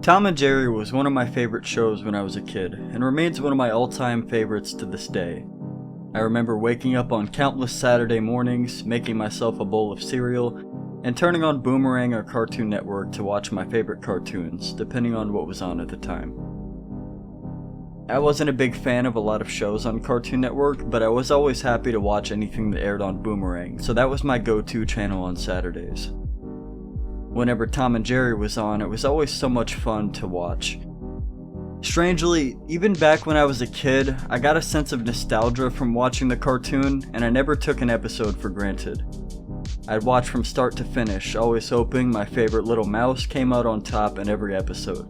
Tom and Jerry was one of my favorite shows when I was a kid, and remains one of my all-time favorites to this day. I remember waking up on countless Saturday mornings, making myself a bowl of cereal, and turning on Boomerang or Cartoon Network to watch my favorite cartoons, depending on what was on at the time. I wasn't a big fan of a lot of shows on Cartoon Network, but I was always happy to watch anything that aired on Boomerang, so that was my go-to channel on Saturdays. Whenever Tom and Jerry was on, it was always so much fun to watch. Strangely, even back when I was a kid, I got a sense of nostalgia from watching the cartoon, and I never took an episode for granted. I'd watch from start to finish, always hoping my favorite little mouse came out on top in every episode,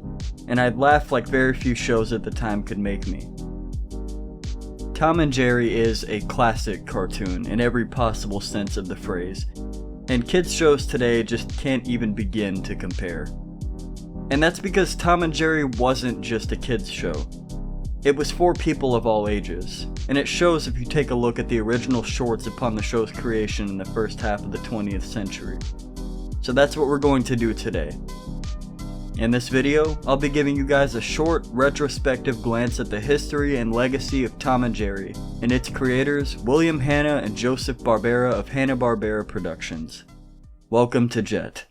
and I'd laugh like very few shows at the time could make me. Tom and Jerry is a classic cartoon in every possible sense of the phrase, and kids shows today just can't even begin to compare. And that's because Tom and Jerry wasn't just a kids show. It was for people of all ages, and it shows if you take a look at the original shorts upon the show's creation in the first half of the 20th century. So that's what we're going to do today. In this video, I'll be giving you guys a short, retrospective glance at the history and legacy of Tom and Jerry, and its creators, William Hanna and Joseph Barbera of Hanna-Barbera Productions. Welcome to Jette.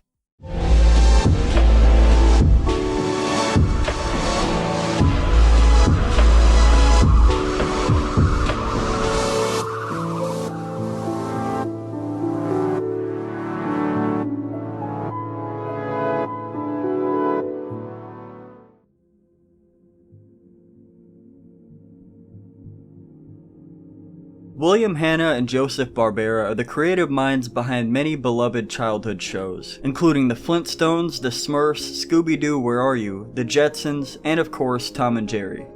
William Hanna and Joseph Barbera are the creative minds behind many beloved childhood shows, including The Flintstones, The Smurfs, Scooby-Doo Where Are You?, The Jetsons, and of course Tom and Jerry.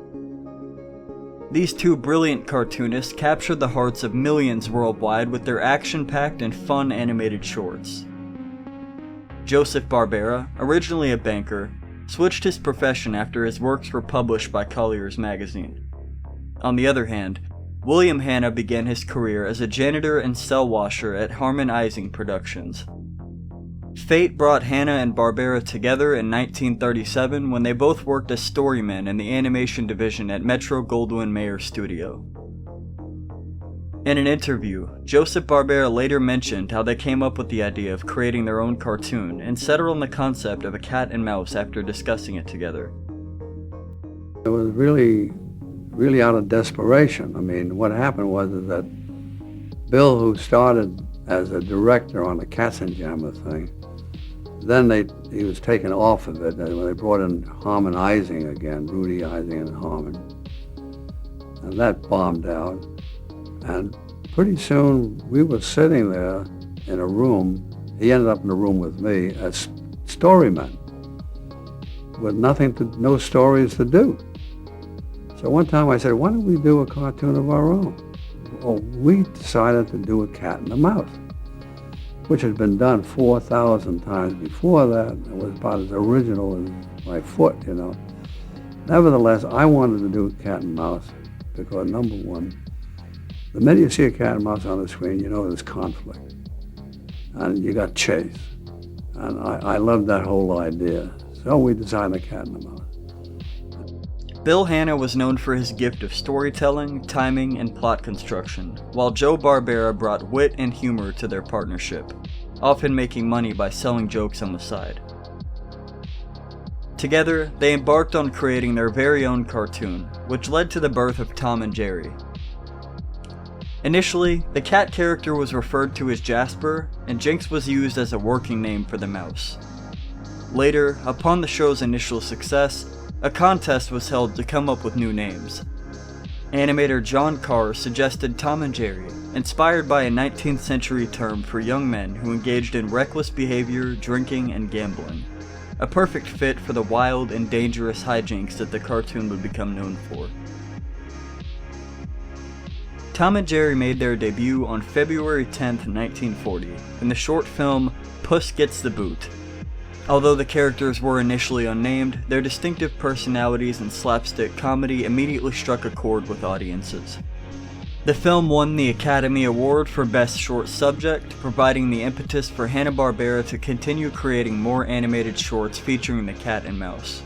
These two brilliant cartoonists captured the hearts of millions worldwide with their action-packed and fun animated shorts. Joseph Barbera, originally a banker, switched his profession after his works were published by Collier's magazine. On the other hand, William Hanna began his career as a janitor and cell washer at Harman Ising Productions. Fate brought Hanna and Barbera together in 1937 when they both worked as storymen in the animation division at Metro-Goldwyn-Mayer Studio. In an interview, Joseph Barbera later mentioned how they came up with the idea of creating their own cartoon and settled on the concept of a cat and mouse after discussing it together. It was really out of desperation. I mean, what happened was that Bill, who started as a director on the Katzenjammer thing, then he was taken off of it when they brought in Harman Ising again, Rudy Ising and Harman. And that bombed out. And pretty soon we were sitting there in a room. He ended up in a room with me as storymen with no stories to do. So one time I said, why don't we do a cartoon of our own? Well, we decided to do a cat and a mouse, which had been done 4,000 times before that. It was about as original as my foot, you know. Nevertheless, I wanted to do a cat and mouse because, number one, the minute you see a cat and mouse on the screen, you know there's conflict. And you got chase. And I loved that whole idea. So we designed a cat and a mouse. Bill Hanna was known for his gift of storytelling, timing, and plot construction, while Joe Barbera brought wit and humor to their partnership, often making money by selling jokes on the side. Together, they embarked on creating their very own cartoon, which led to the birth of Tom and Jerry. Initially, the cat character was referred to as Jasper, and Jinx was used as a working name for the mouse. Later, upon the show's initial success, a contest was held to come up with new names. Animator John Carr suggested Tom and Jerry, inspired by a 19th century term for young men who engaged in reckless behavior, drinking, and gambling, a perfect fit for the wild and dangerous hijinks that the cartoon would become known for. Tom and Jerry made their debut on February 10, 1940, in the short film Puss Gets the Boot. Although the characters were initially unnamed, their distinctive personalities and slapstick comedy immediately struck a chord with audiences. The film won the Academy Award for Best Short Subject, providing the impetus for Hanna-Barbera to continue creating more animated shorts featuring the cat and mouse.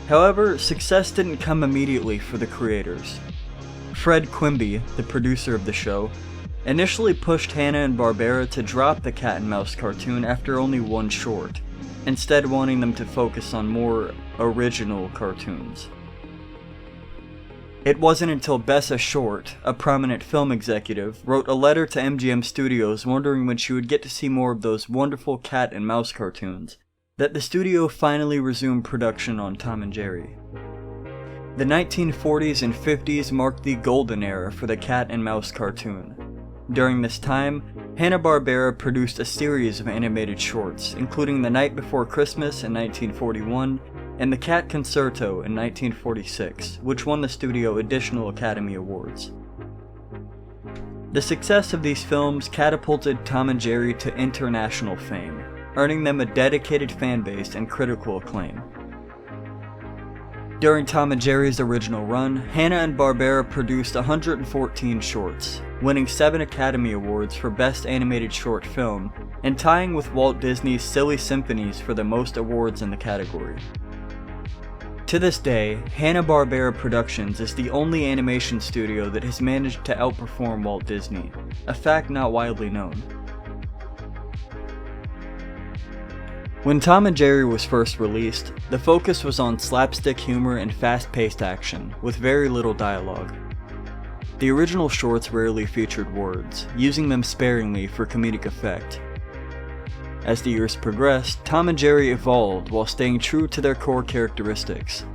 However, success didn't come immediately for the creators. Fred Quimby, the producer of the show, initially pushed Hanna-Barbera to drop the cat and mouse cartoon after only one short, instead wanting them to focus on more original cartoons. It wasn't until Bessa Short, a prominent film executive, wrote a letter to MGM Studios wondering when she would get to see more of those wonderful cat and mouse cartoons, that the studio finally resumed production on Tom and Jerry. The 1940s and 50s marked the golden era for the cat and mouse cartoon. During this time, Hanna-Barbera produced a series of animated shorts, including The Night Before Christmas in 1941 and The Cat Concerto in 1946, which won the studio additional Academy Awards. The success of these films catapulted Tom and Jerry to international fame, earning them a dedicated fan base and critical acclaim. During Tom and Jerry's original run, Hanna-Barbera produced 114 shorts, winning 7 Academy Awards for Best Animated Short Film, and tying with Walt Disney's Silly Symphonies for the most awards in the category. To this day, Hanna-Barbera Productions is the only animation studio that has managed to outperform Walt Disney, a fact not widely known. When Tom and Jerry was first released, the focus was on slapstick humor and fast-paced action, with very little dialogue. The original shorts rarely featured words, using them sparingly for comedic effect. As the years progressed, Tom and Jerry evolved while staying true to their core characteristics.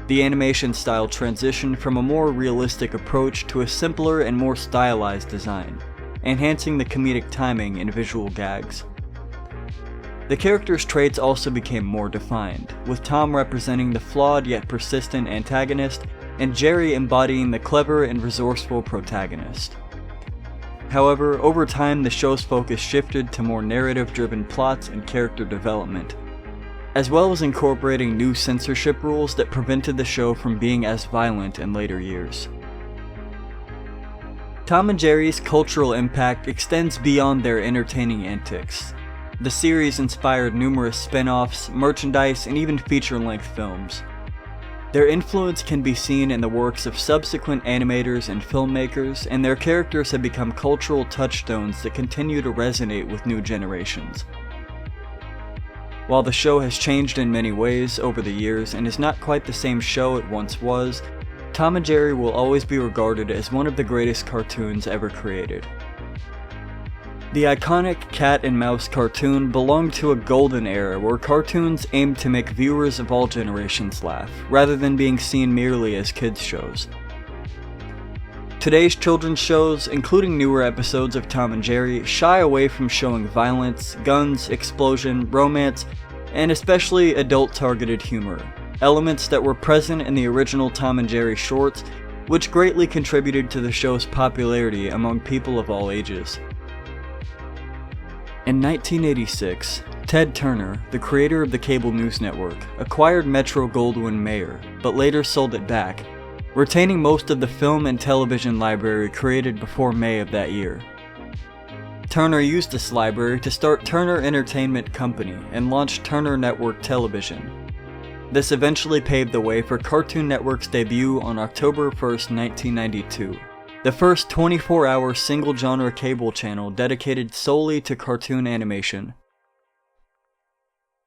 The animation style transitioned from a more realistic approach to a simpler and more stylized design, enhancing the comedic timing and visual gags. The characters' traits also became more defined, with Tom representing the flawed yet persistent antagonist, and Jerry embodying the clever and resourceful protagonist. However, over time the show's focus shifted to more narrative-driven plots and character development, as well as incorporating new censorship rules that prevented the show from being as violent in later years. Tom and Jerry's cultural impact extends beyond their entertaining antics. The series inspired numerous spin-offs, merchandise, and even feature-length films. Their influence can be seen in the works of subsequent animators and filmmakers, and their characters have become cultural touchstones that continue to resonate with new generations. While the show has changed in many ways over the years and is not quite the same show it once was, Tom and Jerry will always be regarded as one of the greatest cartoons ever created. The iconic cat and mouse cartoon belonged to a golden era where cartoons aimed to make viewers of all generations laugh, rather than being seen merely as kids' shows. Today's children's shows, including newer episodes of Tom and Jerry, shy away from showing violence, guns, explosion, romance, and especially adult-targeted humor, elements that were present in the original Tom and Jerry shorts, which greatly contributed to the show's popularity among people of all ages. In 1986, Ted Turner, the creator of the cable news network, acquired Metro-Goldwyn-Mayer, but later sold it back, retaining most of the film and television library created before May of that year. Turner used this library to start Turner Entertainment Company and launch Turner Network Television. This eventually paved the way for Cartoon Network's debut on October 1, 1992. The first 24-hour single-genre cable channel dedicated solely to cartoon animation.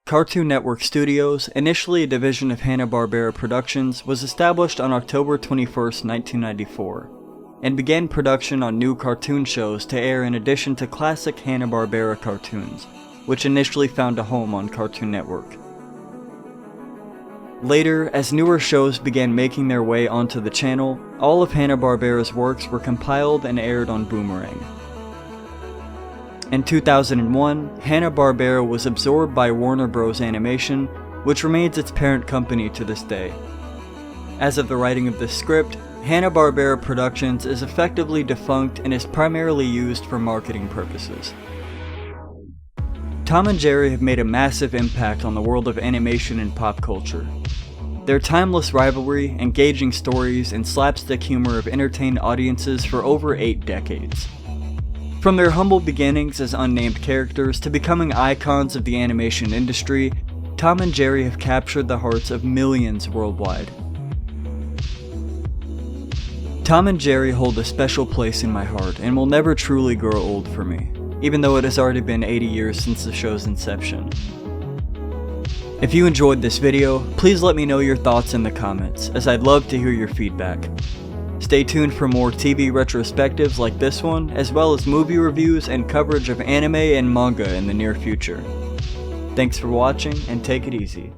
Cartoon Network Studios, initially a division of Hanna-Barbera Productions, was established on October 21, 1994, and began production on new cartoon shows to air in addition to classic Hanna-Barbera cartoons, which initially found a home on Cartoon Network. Later, as newer shows began making their way onto the channel, all of Hanna-Barbera's works were compiled and aired on Boomerang. In 2001, Hanna-Barbera was absorbed by Warner Bros. Animation, which remains its parent company to this day. As of the writing of this script, Hanna-Barbera Productions is effectively defunct and is primarily used for marketing purposes. Tom and Jerry have made a massive impact on the world of animation and pop culture. Their timeless rivalry, engaging stories, and slapstick humor have entertained audiences for over 8 decades. From their humble beginnings as unnamed characters to becoming icons of the animation industry, Tom and Jerry have captured the hearts of millions worldwide. Tom and Jerry hold a special place in my heart and will never truly grow old for me, even though it has already been 80 years since the show's inception. If you enjoyed this video, please let me know your thoughts in the comments, as I'd love to hear your feedback. Stay tuned for more TV retrospectives like this one, as well as movie reviews and coverage of anime and manga in the near future. Thanks for watching, and take it easy.